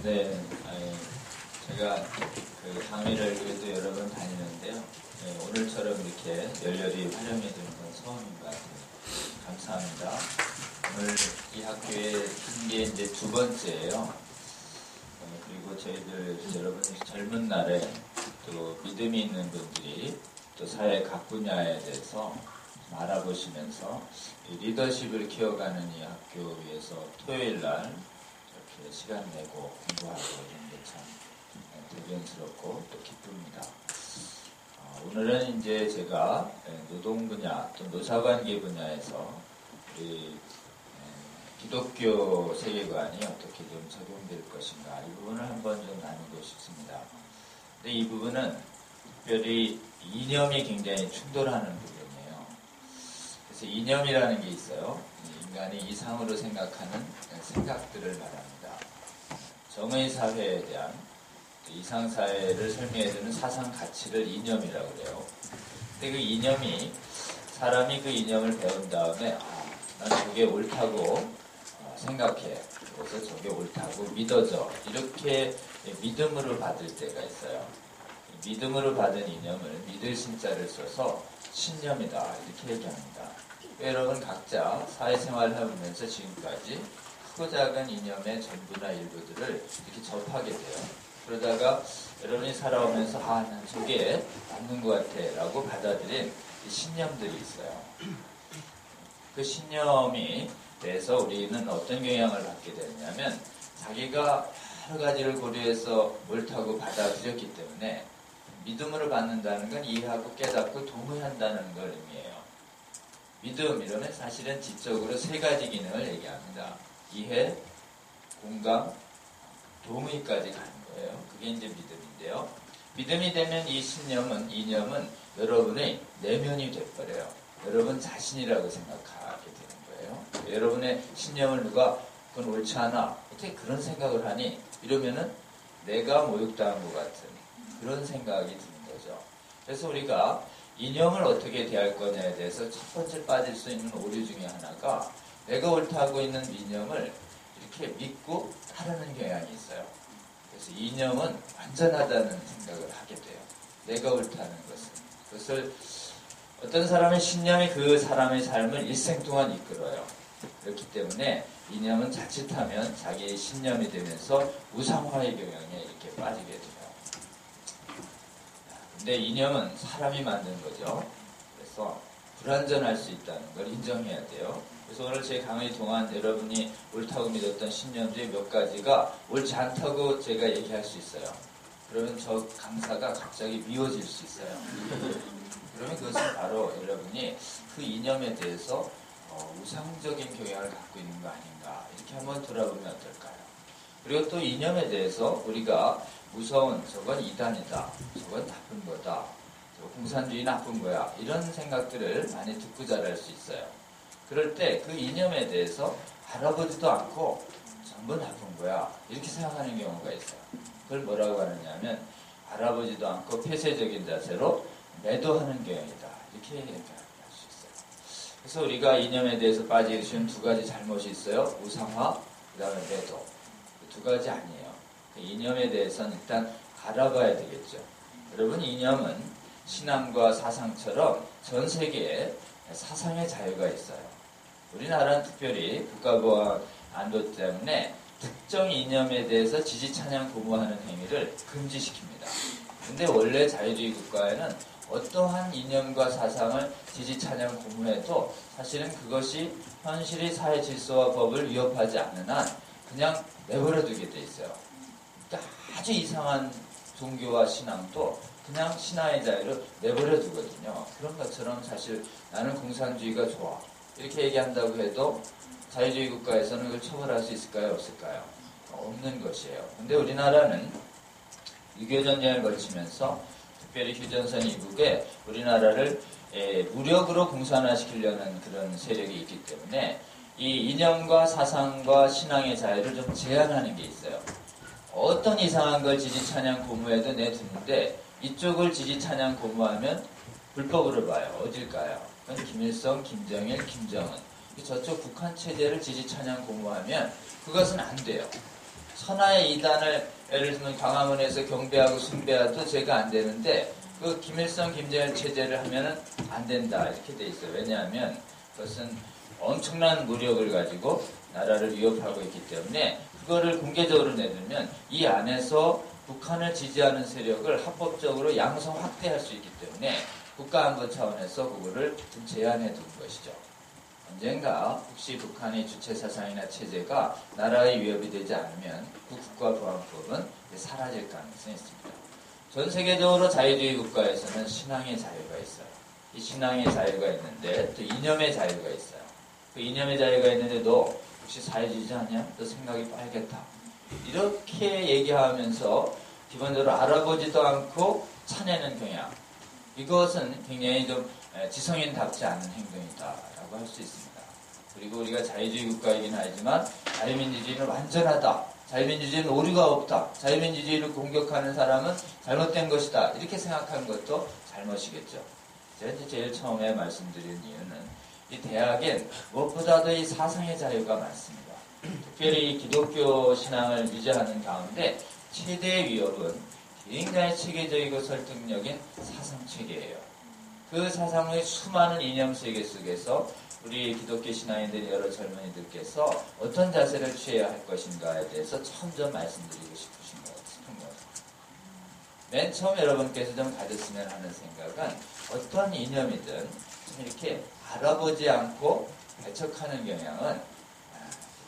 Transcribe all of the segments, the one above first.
네, 제가 그 강의를 그래도 여러 번 다니는데요. 네, 오늘처럼 이렇게 열렬히 활용해 주는 건 처음인 것 같아요. 감사합니다. 오늘 이 학교에 한 게 이제 두 번째예요. 그리고 저희들 여러분이 젊은 날에 또 믿음이 있는 분들이 또 사회 각 분야에 대해서 좀 알아보시면서 이 리더십을 키워가는 이 학교에서 토요일 날 이렇게 시간 내고 공부하고 이런 게 참 대견스럽고 또 기쁩니다. 오늘은 이제 제가 노동 분야 또 노사관계 분야에서 우리 기독교 세계관이 어떻게 좀 적용될 것인가 이 부분을 한번 좀 나누고 싶습니다. 근데 이 부분은 특별히 이념이 굉장히 충돌하는 부분이에요. 그래서 이념이라는 게 있어요. 인간이 이상으로 생각하는 생각들을 말합니다. 정의 사회에 대한 이상 사회를 설명해주는 사상 가치를 이념이라고 그래요. 근데 그 이념이 사람이 그 이념을 배운 다음에 난 저게 옳다고 생각해. 그래서 저게 옳다고 믿어져. 이렇게 믿음으로 받을 때가 있어요. 믿음으로 받은 이념을 믿을 신자를 써서 신념이다. 이렇게 얘기합니다. 여러분 각자 사회생활을 하면서 지금까지 크고 작은 이념의 전부나 일부들을 이렇게 접하게 돼요. 그러다가 여러분이 살아오면서 난 저게 맞는 것 같아 라고 받아들인 신념들이 있어요. 그 신념이 대해서 우리는 어떤 영향을 받게 되느냐면 자기가 여러 가지를 고려해서 옳다고 받아들였기 때문에 믿음으로 받는다는 건 이해하고 깨닫고 동의한다는 걸 의미해요. 믿음 이러면 사실은 지적으로 세 가지 기능을 얘기합니다. 이해, 공감, 동의까지 가는 거예요. 그게 이제 믿음인데요. 믿음이 되면 이 이념은 여러분의 내면이 돼버려요. 여러분 자신이라고 생각하게 되는 거예요. 여러분의 신념을 누가 그건 옳지 않아. 어떻게 그런 생각을 하니? 이러면은 내가 모욕당한 것 같은 그런 생각이 드는 거죠. 그래서 우리가 이념을 어떻게 대할 거냐에 대해서 첫 번째 빠질 수 있는 오류 중에 하나가 내가 옳다고 있는 이념을 이렇게 믿고 따르는 경향이 있어요. 그래서 이념은 완전하다는 생각을 하게 돼요. 내가 옳다는 것은. 그것을 어떤 사람의 신념이 그 사람의 삶을 일생 동안 이끌어요. 그렇기 때문에 이념은 자칫하면 자기의 신념이 되면서 우상화의 경향에 이렇게 빠지게 돼요. 근데 이념은 사람이 만든 거죠. 그래서 불완전할 수 있다는 걸 인정해야 돼요. 그래서 오늘 제 강의 동안 여러분이 옳다고 믿었던 신념 중에 몇 가지가 옳지 않다고 제가 얘기할 수 있어요. 그러면 저 강사가 갑자기 미워질 수 있어요. 그러면 그것은 바로 여러분이 그 이념에 대해서 우상적인 경향을 갖고 있는 거 아닌가 이렇게 한번 돌아보면 어떨까요? 그리고 또 이념에 대해서 우리가 무서운 저건 이단이다, 저건 나쁜 거다, 공산주의 나쁜 거야 이런 생각들을 많이 듣고 자랄 수 있어요. 그럴 때 그 이념에 대해서 알아보지도 않고 전부 나쁜 거야 이렇게 생각하는 경우가 있어요. 그걸 뭐라고 하느냐면 알아보지도 않고 폐쇄적인 자세로 매도하는 경향이다 이렇게 얘기할 수 있어요. 그래서 우리가 이념에 대해서 빠지기 쉬운 두 가지 잘못이 있어요. 우상화, 그 다음에 매도. 두 가지 아니에요. 이념에 대해서는 일단 알아봐야 되겠죠. 여러분 이념은 신앙과 사상처럼 전 세계에 사상의 자유가 있어요. 우리나라는 특별히 국가보안 안보 때문에 특정 이념에 대해서 지지찬양 고무하는 행위를 금지시킵니다. 근데 원래 자유주의 국가에는 어떠한 이념과 사상을 지지찬양 고무해도 사실은 그것이 현실의 사회 질서와 법을 위협하지 않는 한 그냥 내버려 두게 돼 있어요. 그러니까 아주 이상한 종교와 신앙도 그냥 신화의 자유를 내버려 두거든요. 그런 것처럼 사실 나는 공산주의가 좋아 이렇게 얘기한다고 해도 자유주의 국가에서는 그걸 처벌할 수 있을까요? 없을까요? 없는 것이에요. 근데 우리나라는 6.25 전쟁을 거치면서 특별히 휴전선 이국에 우리나라를 무력으로 공산화시키려는 그런 세력이 있기 때문에 이 이념과 사상과 신앙의 자유를 좀 제한하는 게 있어요. 어떤 이상한 걸 지지찬양 고무해도 내두는데 이쪽을 지지찬양 고무하면 불법으로 봐요. 어딜까요? 그건 김일성, 김정일, 김정은. 저쪽 북한 체제를 지지찬양 고무하면 그것은 안 돼요. 천하의 이단을 예를 들면 광화문에서 경배하고 숭배해도 죄가 안 되는데 그 김일성, 김정일 체제를 하면은 안 된다 이렇게 돼 있어요. 왜냐하면 그것은 엄청난 무력을 가지고 나라를 위협하고 있기 때문에 그거를 공개적으로 내두면 이 안에서 북한을 지지하는 세력을 합법적으로 양성 확대할 수 있기 때문에 국가안보 차원에서 그거를 좀 제한해 둔 것이죠. 언젠가 혹시 북한의 주체 사상이나 체제가 나라의 위협이 되지 않으면 그 국가보안법은 사라질 가능성이 있습니다. 전 세계적으로 자유주의 국가에서는 신앙의 자유가 있어요. 이 신앙의 자유가 있는데 또 이념의 자유가 있어요. 그 이념의 자유가 있는데 너 혹시 사회주의자 아니야? 너 생각이 빨갛다. 이렇게 얘기하면서 기본적으로 알아보지도 않고 차내는 경향. 이것은 굉장히 좀 지성인답지 않은 행동이다라고 할 수 있습니다. 그리고 우리가 자유주의 국가이긴 하지만 자유민주주의는 완전하다. 자유민주주의는 오류가 없다. 자유민주주의를 공격하는 사람은 잘못된 것이다. 이렇게 생각하는 것도 잘못이겠죠. 제가 이제 제일 처음에 말씀드린 이유는 이 대학엔 무엇보다도 이 사상의 자유가 많습니다. 특별히 이 기독교 신앙을 유지하는 가운데 최대의 위협은 굉장히 체계적이고 설득력인 사상체계예요. 그 사상의 수많은 이념 세계 속에서 우리 기독교 신앙인들 여러 젊은이들께서 어떤 자세를 취해야 할 것인가에 대해서 점점 말씀드리고 싶은 거예요. 맨 처음 여러분께서 좀 가졌으면 하는 생각은 어떤 이념이든 좀 이렇게 알아보지 않고 배척하는 경향은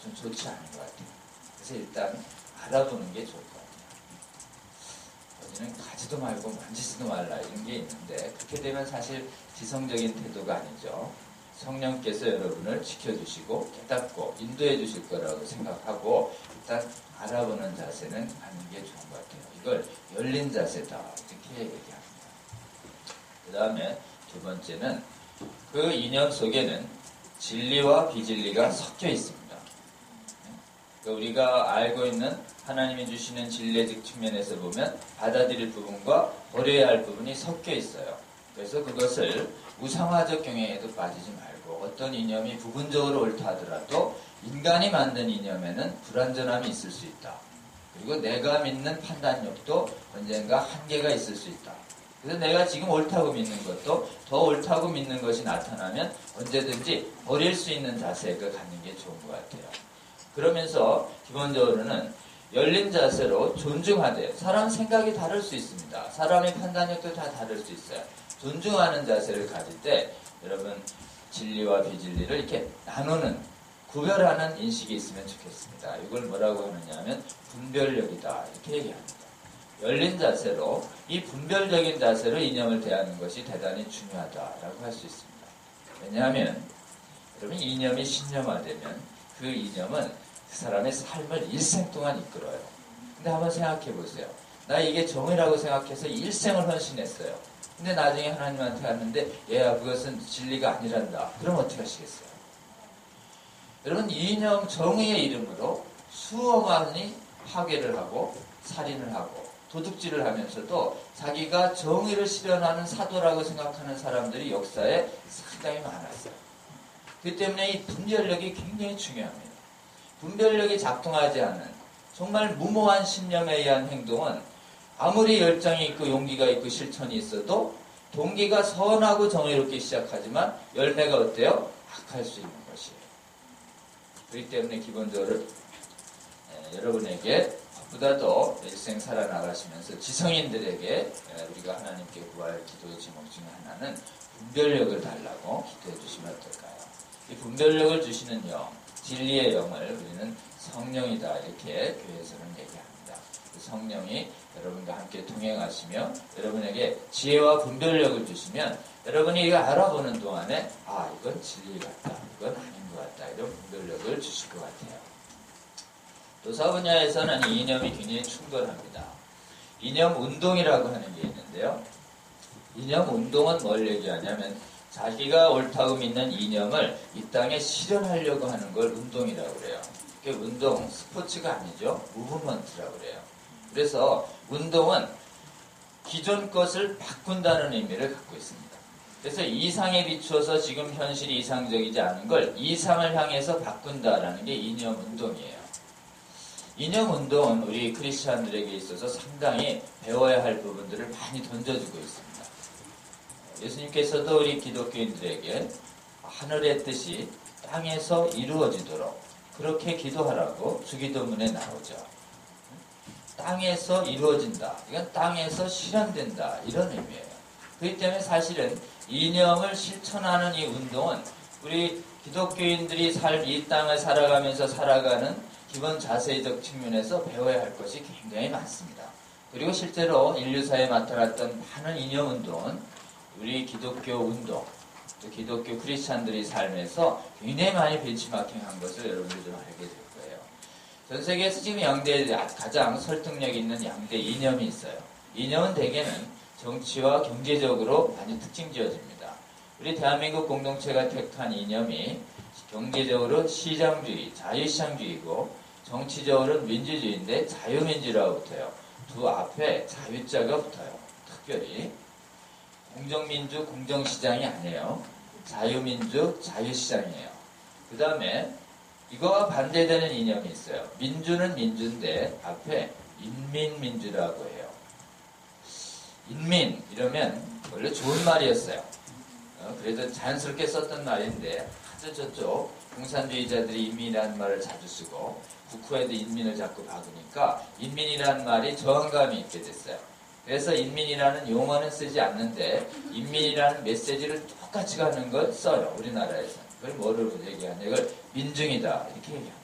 좀 좋지 않은 것 같아요. 그래서 일단 알아보는 게 좋을 것 같아요. 어디는 가지도 말고 만지지도 말라 이런 게 있는데 그렇게 되면 사실 지성적인 태도가 아니죠. 성령께서 여러분을 지켜주시고 깨닫고 인도해 주실 거라고 생각하고 일단 알아보는 자세는 갖는 게 좋은 것 같아요. 이걸 열린 자세다 이렇게 얘기합니다. 그 다음에 두 번째는 그 이념 속에는 진리와 비진리가 섞여 있습니다. 그러니까 우리가 알고 있는 하나님이 주시는 진리적 측면에서 보면 받아들일 부분과 버려야 할 부분이 섞여 있어요. 그래서 그것을 우상화적 경향에도 빠지지 말고 어떤 이념이 부분적으로 옳다 하더라도 인간이 만든 이념에는 불완전함이 있을 수 있다. 그리고 내가 믿는 판단력도 언젠가 한계가 있을 수 있다. 그래서 내가 지금 옳다고 믿는 것도 더 옳다고 믿는 것이 나타나면 언제든지 버릴 수 있는 자세를 갖는 게 좋은 것 같아요. 그러면서 기본적으로는 열린 자세로 존중하되 사람 생각이 다를 수 있습니다. 사람의 판단력도 다 다를 수 있어요. 존중하는 자세를 가질 때 여러분 진리와 비진리를 이렇게 나누는 구별하는 인식이 있으면 좋겠습니다. 이걸 뭐라고 하느냐 하면 분별력이다 이렇게 얘기합니다. 열린 자세로 이 분별적인 자세로 이념을 대하는 것이 대단히 중요하다라고 할 수 있습니다. 왜냐하면 여러분 이념이 신념화되면 그 이념은 그 사람의 삶을 일생 동안 이끌어요. 근데 한번 생각해 보세요. 나 이게 정의라고 생각해서 일생을 헌신했어요. 근데 나중에 하나님한테 갔는데 얘야 그것은 진리가 아니란다. 그럼 어떻게 하시겠어요? 여러분 이념 정의의 이름으로 수많이 파괴를 하고 살인을 하고 도둑질을 하면서도 자기가 정의를 실현하는 사도라고 생각하는 사람들이 역사에 상당히 많았어요. 그 때문에 이 분별력이 굉장히 중요합니다. 분별력이 작동하지 않는 정말 무모한 신념에 의한 행동은 아무리 열정이 있고 용기가 있고 실천이 있어도 동기가 선하고 정의롭게 시작하지만 열매가 어때요? 악할 수 있는 것이에요. 그렇기 때문에 기본적으로 여러분에게 보다 더 일생 살아나가시면서 지성인들에게 우리가 하나님께 구할 기도의 제목 중에 하나는 분별력을 달라고 기도해 주시면 어떨까요? 이 분별력을 주시는 영, 진리의 영을 우리는 성령이다 이렇게 교회에서는 얘기합니다. 그 성령이 여러분과 함께 동행하시며 여러분에게 지혜와 분별력을 주시면 여러분이 이거 알아보는 동안에 이건 진리 같다, 이건 아닌 것 같다 이런 분별력을 주실 것 같아요. 교사 분야에서는 이 이념이 굉장히 충돌합니다. 이념 운동이라고 하는 게 있는데요. 이념 운동은 뭘 얘기하냐면 자기가 옳다고 믿는 이념을 이 땅에 실현하려고 하는 걸 운동이라고 그래요. 운동, 스포츠가 아니죠. 무브먼트라고 그래요. 그래서 운동은 기존 것을 바꾼다는 의미를 갖고 있습니다. 그래서 이상에 비추어서 지금 현실이 이상적이지 않은 걸 이상을 향해서 바꾼다라는 게 이념 운동이에요. 이념운동은 우리 크리스찬들에게 있어서 상당히 배워야 할 부분들을 많이 던져주고 있습니다. 예수님께서도 우리 기독교인들에게 하늘의 뜻이 땅에서 이루어지도록 그렇게 기도하라고 주기도문에 나오죠. 땅에서 이루어진다. 이건 땅에서 실현된다. 이런 의미예요. 그렇기 때문에 사실은 이념을 실천하는 이 운동은 우리 기독교인들이 이 땅을 살아가면서 살아가는 기본 자세적 측면에서 배워야 할 것이 굉장히 많습니다. 그리고 실제로 인류사에 나타났던 많은 이념운동은 우리 기독교 운동, 또 기독교 크리스찬들의 삶에서 굉장히 많이 벤치마킹한 것을 여러분들 좀 알게 될 거예요. 전 세계에서 지금 가장 설득력 있는 양대 이념이 있어요. 이념은 대개는 정치와 경제적으로 많이 특징 지어집니다. 우리 대한민국 공동체가 택한 이념이 경제적으로 시장주의, 자유시장주의고 정치적으로는 민주주의인데 자유민주라고 붙어요. 두 앞에 자유자가 붙어요. 특별히 공정민주, 공정시장이 아니에요. 자유민주, 자유시장이에요. 그 다음에 이거와 반대되는 이념이 있어요. 민주는 민주인데 앞에 인민민주라고 해요. 인민 이러면 원래 좋은 말이었어요. 그래도 자연스럽게 썼던 말인데 아주 저쪽 공산주의자들이 인민이라는 말을 자주 쓰고 국후에도 인민을 자꾸 박으니까 인민이라는 말이 저항감이 있게 됐어요. 그래서 인민이라는 용어는 쓰지 않는데 인민이라는 메시지를 똑같이 가는 걸 써요. 우리나라에서. 그걸 뭐를 얘기하냐. 이걸 민중이다. 이렇게 얘기합니다.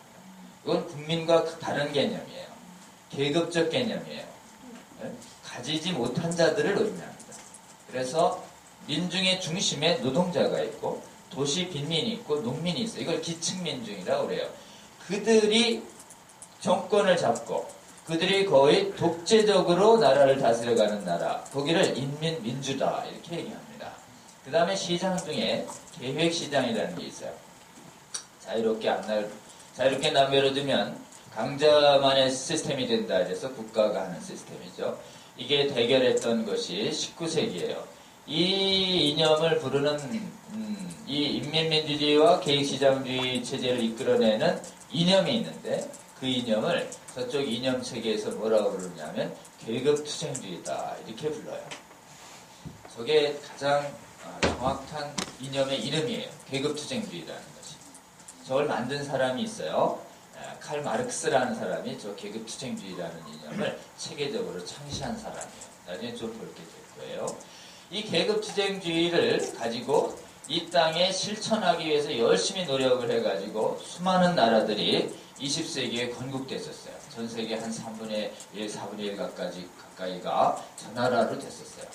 이건 국민과 다른 개념이에요. 계급적 개념이에요. 가지지 못한 자들을 의미합니다. 그래서 민중의 중심에 노동자가 있고 도시 빈민이 있고 농민이 있어요. 이걸 기층민중이라고 그래요. 그들이 정권을 잡고 그들이 거의 독재적으로 나라를 다스려가는 나라. 거기를 인민민주다. 이렇게 얘기합니다. 그 다음에 시장 중에 계획시장이라는 게 있어요. 자유롭게 나눠주면 강자만의 시스템이 된다. 그래서 국가가 하는 시스템이죠. 이게 대결했던 것이 19세기예요. 이 이념을 부르는 이 인민민주주의와 계획시장주의 체제를 이끌어내는 이념이 있는데 그 이념을 저쪽 이념 체계에서 뭐라고 부르냐면 계급투쟁주의다 이렇게 불러요. 저게 가장 정확한 이념의 이름이에요. 계급투쟁주의라는 것이. 저걸 만든 사람이 있어요. 칼 마르크스라는 사람이 저 계급투쟁주의라는 이념을 체계적으로 창시한 사람이에요. 나중에 좀 볼 게 될 거예요. 이 계급투쟁주의를 가지고 이 땅에 실천하기 위해서 열심히 노력을 해가지고 수많은 나라들이 20세기에 건국됐었어요. 전 세계 한 3분의 1, 4분의 1 가까이가 저 나라로 됐었어요.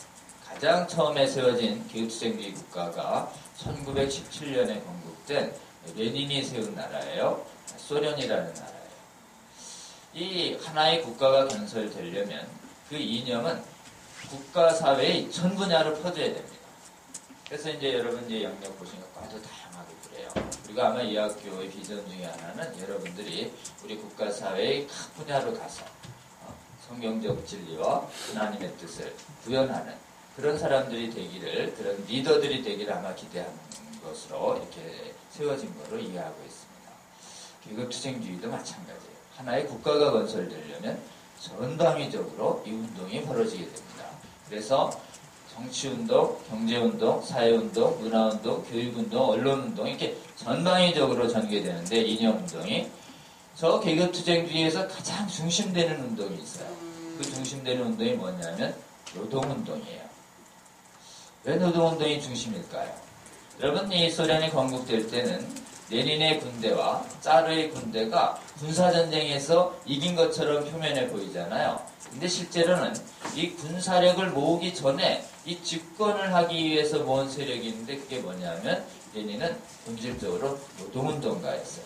가장 처음에 세워진 계급투쟁주의 국가가 1917년에 건국된 레닌이 세운 나라예요. 소련이라는 나라예요. 이 하나의 국가가 건설되려면 그 이념은 국가 사회의 전 분야로 퍼져야 됩니다. 그래서 이제 여러분 이제 영역 보시니까 아주 다양하게 그래요. 그리고 아마 이 학교의 비전 중에 하나는 여러분들이 우리 국가 사회의 각 분야로 가서 성경적 진리와 하나님의 뜻을 구현하는 그런 사람들이 되기를, 그런 리더들이 되기를 아마 기대하는 것으로 이렇게 세워진 것으로 이해하고 있습니다. 계급투쟁주의도 마찬가지예요. 하나의 국가가 건설되려면 전방위적으로 이 운동이 벌어지게 됩니다. 그래서 정치운동, 경제운동, 사회운동, 문화운동, 교육운동, 언론운동 이렇게 전방위적으로 전개되는데 이념운동이 저 계급투쟁주의에서 가장 중심되는 운동이 있어요. 그 중심되는 운동이 뭐냐면 노동운동이에요. 왜 노동운동이 중심일까요? 여러분 이 소련이 건국될 때는 레닌의 군대와 짜르의 군대가 군사전쟁에서 이긴 것처럼 표면에 보이잖아요. 근데 실제로는 이 군사력을 모으기 전에 이 집권을 하기 위해서 모은 세력이 있는데 그게 뭐냐면 레닌은 본질적으로 노동운동가였어요.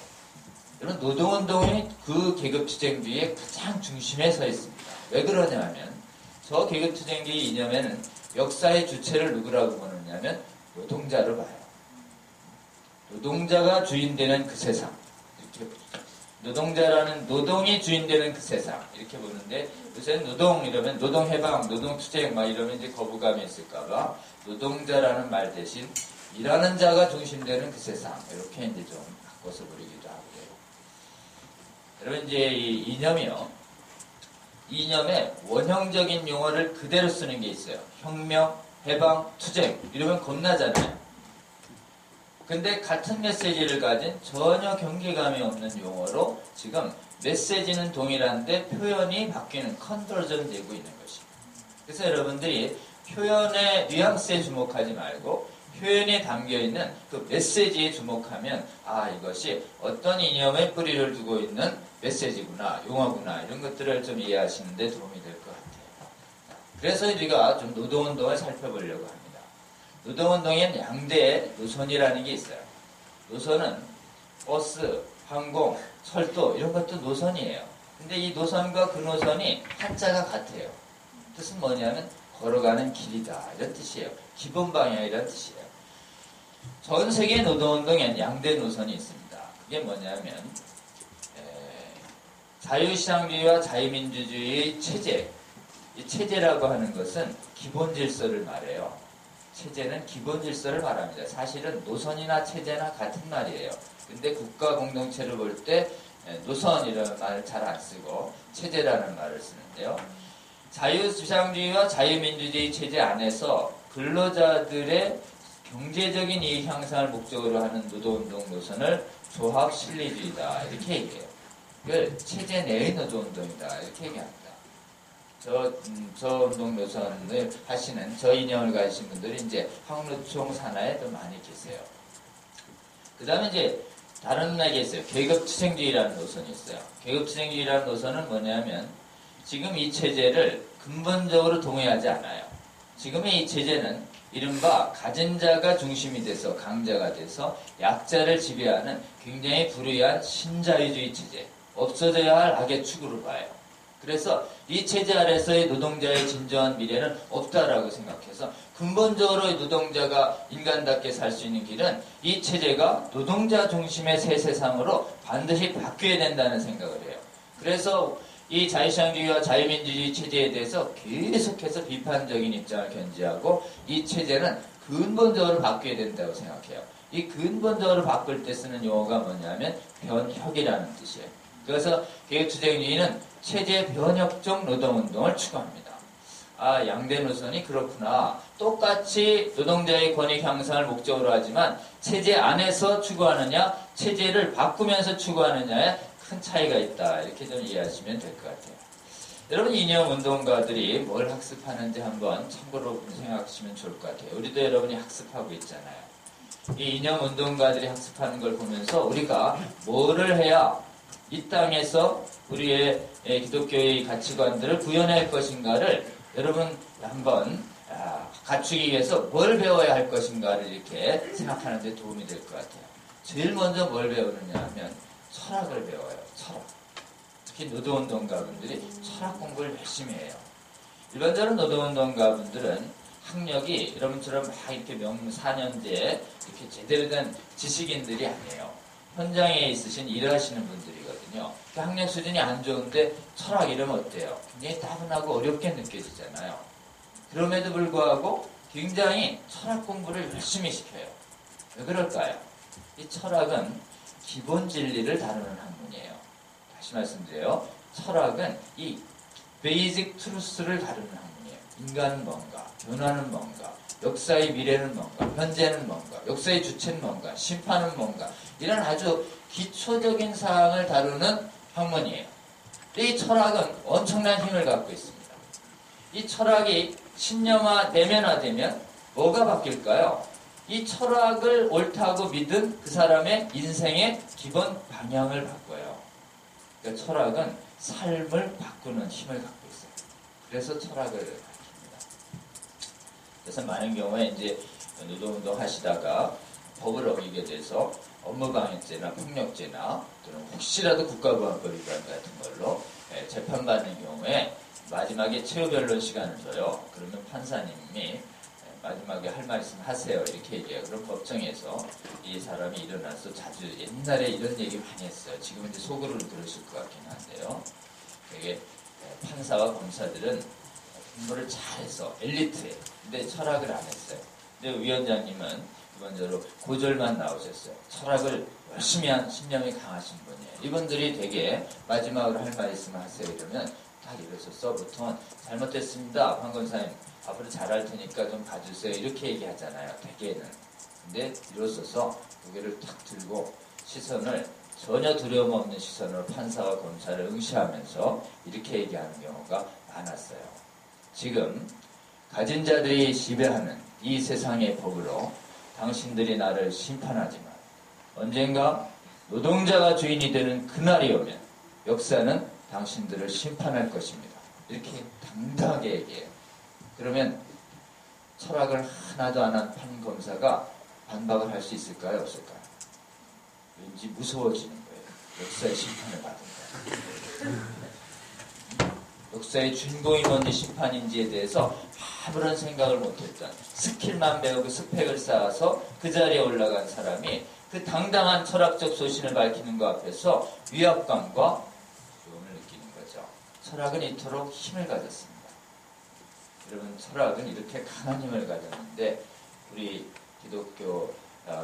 여러분 노동운동이 그 계급투쟁주의의 가장 중심에 서 있습니다. 왜 그러냐면 저 계급투쟁주의 이념에는 역사의 주체를 누구라고 보느냐면 노동자로 봐요. 노동자가 주인되는 그 세상. 이렇게 노동자라는 노동이 주인되는 그 세상 이렇게 보는데 요새는 노동 이러면 노동해방, 노동투쟁 막 이러면 이제 거부감이 있을까봐 노동자라는 말 대신 일하는 자가 중심되는 그 세상 이렇게 이제 좀 바꿔서 부르기도 하고요. 여러분 이제 이 이념이요. 이념의 원형적인 용어를 그대로 쓰는 게 있어요. 혁명, 해방, 투쟁 이러면 겁나잖아요. 근데 같은 메시지를 가진 전혀 경계감이 없는 용어로 지금 메시지는 동일한데 표현이 바뀌는 컨버전 되고 있는 것입니다. 그래서 여러분들이 표현의 뉘앙스에 주목하지 말고 표현에 담겨있는 그 메시지에 주목하면 아 이것이 어떤 이념의 뿌리를 두고 있는 메시지구나 용어구나 이런 것들을 좀 이해하시는 데 도움이 될 것 같아요. 그래서 우리가 좀 노동운동을 살펴보려고 합니다. 노동운동엔 양대의 노선이라는 게 있어요. 노선은 버스, 항공, 철도 이런 것도 노선이에요. 근데 이 노선과 그 노선이 한자가 같아요. 뜻은 뭐냐면 걸어가는 길이다 이런 뜻이에요. 기본 방향이라는 뜻이에요. 전 세계 노동운동엔 양대 노선이 있습니다. 그게 뭐냐면 자유시장주의와 자유민주주의의 체제. 이 체제라고 하는 것은 기본 질서를 말해요. 체제는 기본 질서를 말합니다. 사실은 노선이나 체제나 같은 말이에요. 근데 국가 공동체를 볼 때 노선이라는 말을 잘 안 쓰고 체제라는 말을 쓰는데요. 자유시장주의와 자유민주주의 체제 안에서 근로자들의 경제적인 이익 향상을 목적으로 하는 노동운동 노선을 조합실리주의다 이렇게 얘기해요. 그걸 체제 내의 노동운동이다 이렇게 얘기합니다. 저 운동 노선을 하시는 저 이념을 가지신 분들이 이제 한국노총 산하에 더 많이 계세요. 그 다음에 이제 다른 맥이 있어요. 계급투쟁주의라는 노선이 있어요. 계급투쟁주의라는 노선은 뭐냐면 지금 이 체제를 근본적으로 동의하지 않아요. 지금의 이 체제는 이른바 가진 자가 중심이 돼서 강자가 돼서 약자를 지배하는 굉장히 불의한 신자유주의 체제, 없어져야 할 악의 축으로 봐요. 그래서 이 체제 아래서의 노동자의 진정한 미래는 없다라고 생각해서 근본적으로 노동자가 인간답게 살 수 있는 길은 이 체제가 노동자 중심의 새 세상으로 반드시 바뀌어야 된다는 생각을 해요. 그래서 이 자유시장주의와 자유민주주의 체제에 대해서 계속해서 비판적인 입장을 견지하고 이 체제는 근본적으로 바뀌어야 된다고 생각해요. 이 근본적으로 바꿀 때 쓰는 용어가 뭐냐면 변혁이라는 뜻이에요. 그래서 계급투쟁주의는 체제 변혁적 노동운동을 추구합니다. 아, 양대 노선이 그렇구나. 똑같이 노동자의 권익 향상을 목적으로 하지만 체제 안에서 추구하느냐, 체제를 바꾸면서 추구하느냐에 큰 차이가 있다. 이렇게 좀 이해하시면 될 것 같아요. 여러분 이념 운동가들이 뭘 학습하는지 한번 참고로 생각하시면 좋을 것 같아요. 우리도 여러분이 학습하고 있잖아요. 이 이념 운동가들이 학습하는 걸 보면서 우리가 뭐를 해야 이 땅에서 우리의 기독교의 가치관들을 구현할 것인가를 여러분 한번 갖추기 위해서 뭘 배워야 할 것인가를 이렇게 생각하는 데 도움이 될 것 같아요. 제일 먼저 뭘 배우느냐 하면 철학을 배워요. 철학. 특히 노동운동가분들이 철학 공부를 열심히 해요. 일반적으로 노동운동가분들은 학력이 여러분처럼 막 이렇게 명사년제 이렇게 제대로 된 지식인들이 아니에요. 현장에 있으신 일하시는 분들이거든요. 학력 수준이 안 좋은데 철학 이러면 어때요? 굉장히 따분하고 어렵게 느껴지잖아요. 그럼에도 불구하고 굉장히 철학 공부를 열심히 시켜요. 왜 그럴까요? 이 철학은 기본 진리를 다루는 학문이에요. 다시 말씀드려요. 철학은 이 베이직 트루스를 다루는 학문이에요. 인간은 뭔가, 변화는 뭔가, 역사의 미래는 뭔가, 현재는 뭔가, 역사의 주체는 뭔가, 심판은 뭔가 이런 아주 기초적인 사항을 다루는 학문이에요. 이 철학은 엄청난 힘을 갖고 있습니다. 이 철학이 신념화, 내면화되면 뭐가 바뀔까요? 이 철학을 옳다고 믿은 그 사람의 인생의 기본 방향을 바꿔요. 그러니까 철학은 삶을 바꾸는 힘을 갖고 있어요. 그래서 철학을 가르칩니다. 그래서 많은 경우에 이제 노동운동 하시다가 법을 어기게 돼서 업무방해죄나 폭력죄나 또는 혹시라도 국가보안법 위반 같은 걸로 재판받는 경우에 마지막에 최후변론 시간을 줘요. 그러면 판사님이 마지막에 할 말 있으면 하세요. 이렇게 얘기해요. 그럼 법정에서 이 사람이 일어나서 자주 옛날에 이런 얘기 많이 했어요. 지금 이제 속으로 들으실 것 같긴 한데요. 되게 판사와 검사들은 공부를 잘해서 엘리트예요. 근데 철학을 안 했어요. 근데 위원장님은 기본적으로 고졸만 나오셨어요. 철학을 열심히 한 신념이 강하신 분이에요. 이분들이 되게 마지막으로 할 말씀 하세요 이러면 딱 이러셨어. 보통은 잘못됐습니다. 황건사님 앞으로 잘할 테니까 좀 봐주세요. 이렇게 얘기하잖아요. 대개는. 근데 이로써서 고개를 탁 들고 시선을 전혀 두려움 없는 시선으로 판사와 검사를 응시하면서 이렇게 얘기하는 경우가 많았어요. 지금 가진 자들이 지배하는 이 세상의 법으로 당신들이 나를 심판하지만 언젠가 노동자가 주인이 되는 그날이 오면 역사는 당신들을 심판할 것입니다. 이렇게 당당하게 얘기해요. 그러면 철학을 하나도 안 한 판검사가 반박을 할 수 있을까요? 없을까요? 왠지 무서워지는 거예요. 역사의 심판을 받은 거예요. 역사의 주인공이 뭔지 심판인지에 대해서 아무런 생각을 못했던 스킬만 배우고 스펙을 쌓아서 그 자리에 올라간 사람이 그 당당한 철학적 소신을 밝히는 것 앞에서 위압감과 두려움을 느끼는 거죠. 철학은 이토록 힘을 가졌습니다. 여러분, 철학은 이렇게 강한 힘을 가졌는데 우리 기독교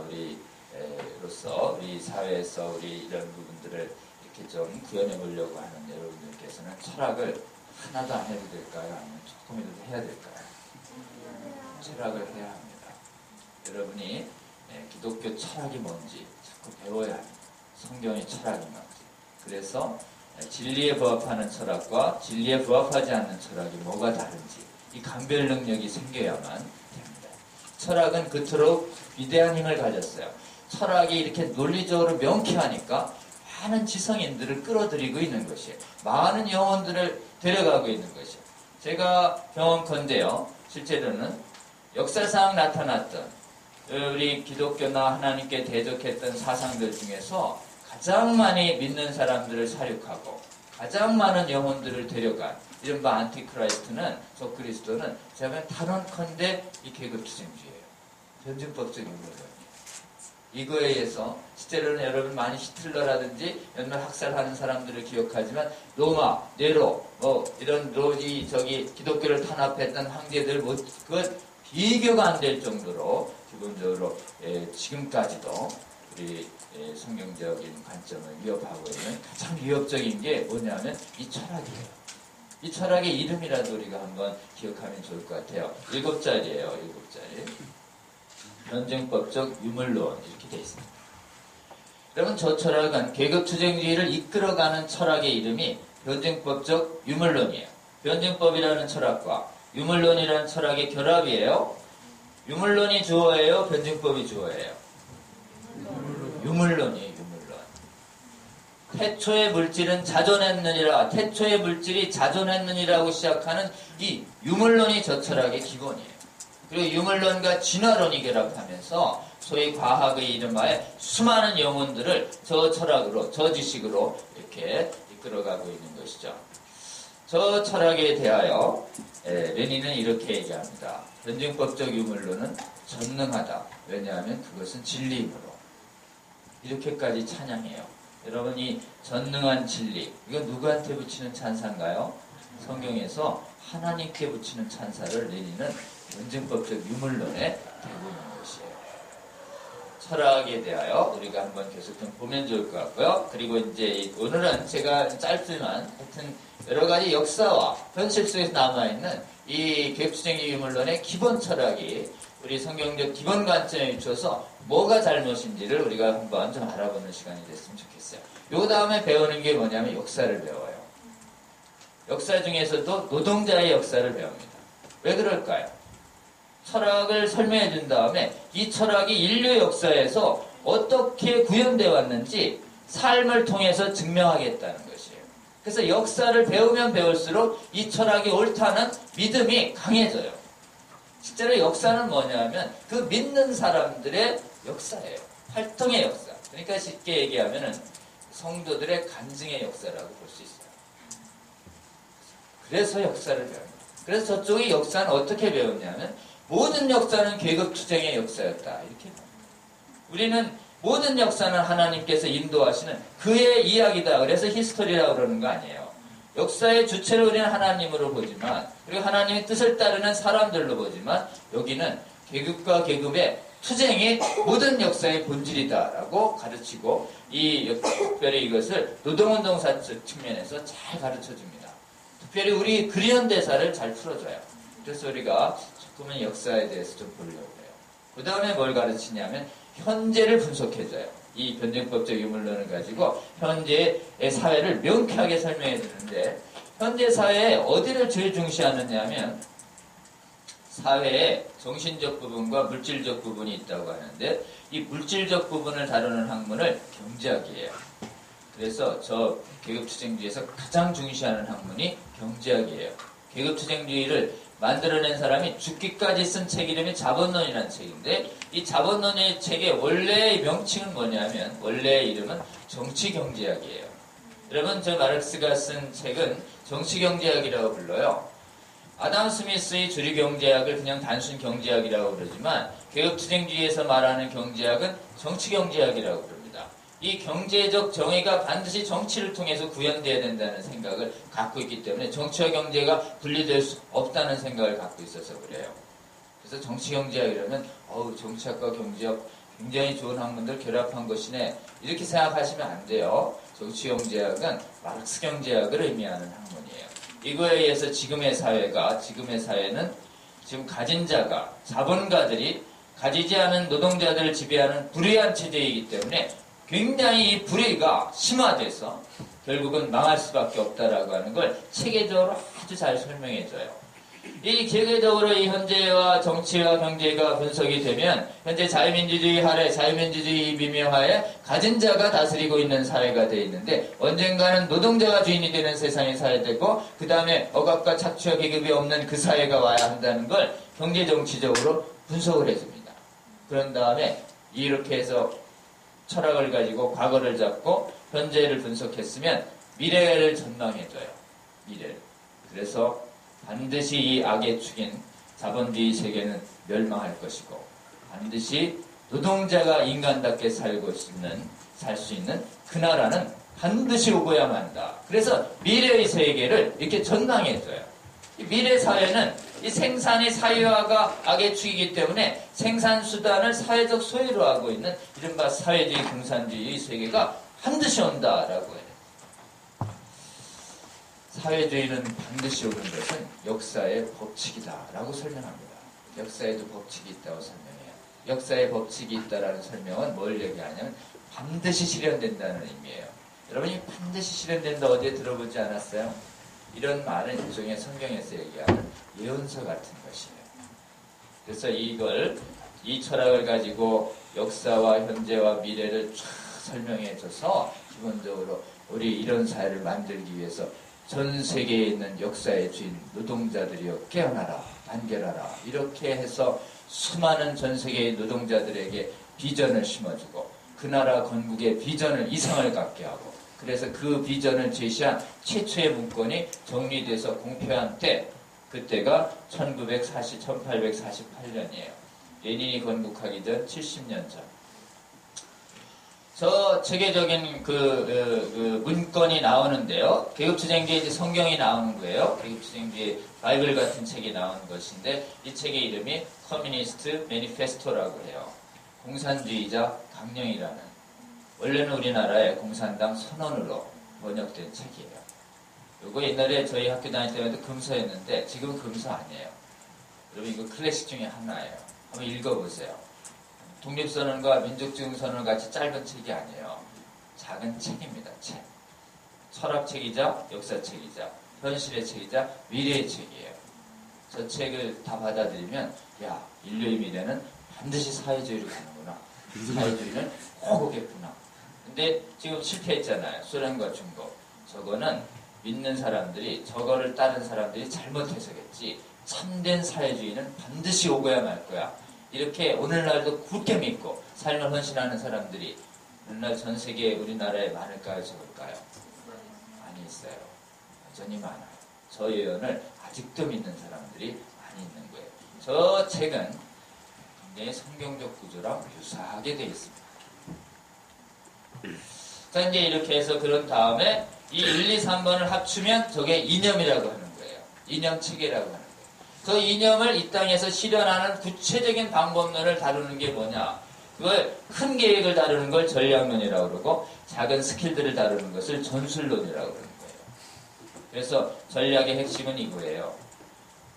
우리로서 우리 사회에서 우리 이런 부분들을 이렇게 좀 구현해 보려고 하는 여러분들께서는 철학을 하나도 안 해도 될까요? 아니면 조금이라도 해야 될까요? 철학을 해야 합니다. 여러분이 기독교 철학이 뭔지 자꾸 배워야 합니다. 성경의 철학이 뭔지. 그래서 진리에 부합하는 철학과 진리에 부합하지 않는 철학이 뭐가 다른지 이 감별 능력이 생겨야만 됩니다. 철학은 그토록 위대한 힘을 가졌어요. 철학이 이렇게 논리적으로 명쾌하니까 많은 지성인들을 끌어들이고 있는 것이에요. 많은 영혼들을 데려가고 있는 것이에요. 제가 경험컨대요. 실제로는 역사상 나타났던 우리 기독교나 하나님께 대적했던 사상들 중에서 가장 많이 믿는 사람들을 사륙하고 가장 많은 영혼들을 데려간 이른바 안티크라이스트는 적그리스도는 제가 보면 단언컨대 이 계급투쟁주의예요. 변증법적 인물론이에요. 이거에 의해서 실제로는 여러분 많이 히틀러라든지 몇몇 학살하는 사람들을 기억하지만 로마, 네로 이런 기독교를 탄압했던 황제들 그것 비교가 안 될 정도로 기본적으로 지금까지도 우리 성경적인 관점을 위협하고 있는 가장 위협적인 게 뭐냐면 이 철학이에요. 이 철학의 이름이라도 우리가 한번 기억하면 좋을 것 같아요. 7자리예요. 7자리. 변증법적 유물론 이렇게 되어 있습니다. 여러분, 저 철학은 계급투쟁주의를 이끌어가는 철학의 이름이 변증법적 유물론이에요. 변증법이라는 철학과 유물론이라는 철학의 결합이에요. 유물론이 주어예요? 변증법이 주어예요? 유물론이에요. 유물론. 태초의 물질은 자존했느니라. 태초의 물질이 자존했느니라고 시작하는 이 유물론이 저 철학의 기본이에요. 그리고 유물론과 진화론이 결합하면서 소위 과학의 이름하에 수많은 영혼들을 저 철학으로, 저 지식으로 이렇게 이끌어가고 있는 것이죠. 저 철학에 대하여 레닌은 이렇게 얘기합니다. 변증법적 유물론은 전능하다. 왜냐하면 그것은 진리이므로. 이렇게까지 찬양해요. 여러분이 전능한 진리, 이거 누구한테 붙이는 찬사인가요? 성경에서 하나님께 붙이는 찬사를 레닌은 변증법적 유물론에 대고 있는 것이에요. 철학에 대하여 우리가 한번 계속 좀 보면 좋을 것 같고요. 그리고 이제 오늘은 제가 짧지만 하여튼 여러 가지 역사와 현실 속에서 남아있는 이 계급투쟁주의 유물론의 기본 철학이 우리 성경적 기본 관점에 비춰서 뭐가 잘못인지를 우리가 한번 좀 알아보는 시간이 됐으면 좋겠어요. 요 다음에 배우는 게 뭐냐면 역사를 배워요. 역사 중에서도 노동자의 역사를 배웁니다. 왜 그럴까요? 철학을 설명해 준 다음에 이 철학이 인류 역사에서 어떻게 구현되어 왔는지 삶을 통해서 증명하겠다는 것이에요. 그래서 역사를 배우면 배울수록 이 철학이 옳다는 믿음이 강해져요. 실제로 역사는 뭐냐면 그 믿는 사람들의 역사예요. 활동의 역사. 그러니까 쉽게 얘기하면은 성도들의 간증의 역사라고 볼 수 있어요. 그래서 역사를 배웁니다. 그래서 저쪽의 역사는 어떻게 배웠냐면 모든 역사는 계급투쟁의 역사였다. 이렇게 봅니다. 우리는 모든 역사는 하나님께서 인도하시는 그의 이야기다. 그래서 히스토리라고 그러는 거 아니에요. 역사의 주체를 우리는 하나님으로 보지만 그리고 하나님의 뜻을 따르는 사람들로 보지만 여기는 계급과 계급의 투쟁이 모든 역사의 본질이다라고 가르치고 특별히 이것을 노동운동사 측면에서 잘 가르쳐줍니다. 특별히 우리 근현대사를 잘 풀어줘요. 그래서 우리가 조금은 역사에 대해서 좀 보려고 해요. 그 다음에 뭘 가르치냐면 현재를 분석해줘요. 이 변증법적 유물론을 가지고 현재의 사회를 명쾌하게 설명해 주는데 현재 사회에 어디를 제일 중시하느냐 하면 사회에 정신적 부분과 물질적 부분이 있다고 하는데 이 물질적 부분을 다루는 학문을 경제학이에요. 그래서 저 계급투쟁주의에서 가장 중시하는 학문이 경제학이에요. 계급투쟁주의를 만들어낸 사람이 죽기까지 쓴 책 이름이 자본론이라는 책인데 이 자본론의 책의 원래의 명칭은 뭐냐면 원래의 이름은 정치경제학이에요. 여러분 저 마르크스가 쓴 책은 정치경제학이라고 불러요. 아담 스미스의 주류경제학을 그냥 단순 경제학이라고 그러지만 계급투쟁주의에서 말하는 경제학은 정치경제학이라고 부릅니다. 이 경제적 정의가 반드시 정치를 통해서 구현돼야 된다는 생각을 갖고 있기 때문에 정치와 경제가 분리될 수 없다는 생각을 갖고 있어서 그래요. 그래서 정치경제학이라면 정치학과 경제학 굉장히 좋은 학문들 결합한 것이네 이렇게 생각하시면 안 돼요. 정치경제학은 마르크스 경제학을 의미하는 학문이에요. 이거에 의해서 지금의 사회는 지금 가진 자가, 자본가들이 가지지 않은 노동자들을 지배하는 불의한 체제이기 때문에 굉장히 이 불의가 심화돼서 결국은 망할 수밖에 없다라고 하는 걸 체계적으로 아주 잘 설명해줘요. 이 체계적으로 이 현재와 정치와 경제가 분석이 되면 현재 자유민주주의 하래, 자유민주주의 미묘하에 가진 자가 다스리고 있는 사회가 되어 있는데 언젠가는 노동자가 주인이 되는 세상이 사회되고 그 다음에 억압과 착취와 계급이 없는 그 사회가 와야 한다는 걸 경제정치적으로 분석을 해줍니다. 그런 다음에 이렇게 해서 철학을 가지고 과거를 잡고 현재를 분석했으면 미래를 전망해줘요. 미래를. 그래서 반드시 이 악의 축인 자본주의 세계는 멸망할 것이고 반드시 노동자가 인간답게 살 수 있는 그 나라는 반드시 오고야만 한다. 그래서 미래의 세계를 이렇게 전망해줘요. 이 미래 사회는 이 생산의 사회화가 악의 축이기 때문에 생산수단을 사회적 소유로 하고 있는 이른바 사회주의 공산주의의 세계가 반드시 온다라고 해요. 사회주의는 반드시 오는 것은 역사의 법칙이다라고 설명합니다. 역사에도 법칙이 있다고 설명해요. 역사의 법칙이 있다라는 설명은 뭘 얘기하냐면 반드시 실현된다는 의미예요. 여러분이 반드시 실현된다 어디에 들어보지 않았어요? 이런 말은 일종의 성경에서 얘기하는 예언서 같은 것이에요. 그래서 이 철학을 가지고 역사와 현재와 미래를 쫙 설명해줘서 기본적으로 우리 이런 사회를 만들기 위해서 전 세계에 있는 역사의 주인 노동자들이여 깨어나라, 단결하라 이렇게 해서 수많은 전 세계의 노동자들에게 비전을 심어주고 그 나라 건국의 비전을 이상을 갖게 하고 그래서 그 비전을 제시한 최초의 문건이 정리돼서 공표한 그때가 1848년이에요. 레닌이 건국하기 전 70년 전. 저 체계적인 문건이 나오는데요. 계급투쟁주의 이제 성경이 나오는 거예요. 계급투쟁주의 바이블 같은 책이 나오는 것인데 이 책의 이름이 커뮤니스트 매니페스토라고 해요. 공산주의자 강령이라는 원래는 우리나라의 공산당 선언으로 번역된 책이에요. 이거 옛날에 저희 학교 다닐 때마다 금서였는데 지금은 금서 아니에요. 여러분 이거 클래식 중에 하나예요. 한번 읽어보세요. 독립선언과 민족증선언 같이 짧은 책이 아니에요. 작은 책입니다. 책. 철학책이자 역사책이자 현실의 책이자 미래의 책이에요. 저 책을 다 받아들이면 인류의 미래는 반드시 사회주의로 가는구나. 사회주의는 꼭 오겠구나. 근데 지금 실패했잖아요. 소련과 중국. 저거는 믿는 사람들이 저거를 따른 사람들이 잘못해서겠지. 참된 사회주의는 반드시 오고야 말 거야. 이렇게 오늘날도 굳게 믿고 삶을 헌신하는 사람들이 오늘날 전 세계 우리나라에 많을까요? 적을까요? 많이 있어요. 여전히 많아요. 저 예언을 아직도 믿는 사람들이 많이 있는 거예요. 저 책은 굉장히 성경적 구조랑 유사하게 되어 있습니다. 자, 이제 이렇게 해서 그런 다음에 이 1, 2, 3번을 합치면 저게 이념이라고 하는 거예요. 이념 체계라고 하는 거예요. 그 이념을 이 땅에서 실현하는 구체적인 방법론을 다루는 게 뭐냐? 그걸 큰 계획을 다루는 걸 전략론이라고 그러고 작은 스킬들을 다루는 것을 전술론이라고 그러는 거예요. 그래서 전략의 핵심은 이거예요.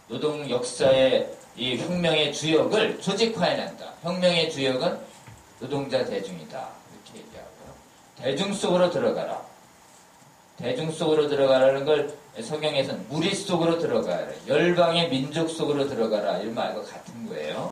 노동 역사의 이 혁명의 주역을 조직화해낸다. 혁명의 주역은 노동자 대중이다. 이렇게 얘기하고요. 대중 속으로 들어가라. 대중 속으로 들어가라는 걸 성경에서는 무리 속으로 들어가라. 열방의 민족 속으로 들어가라. 이런 말과 같은 거예요.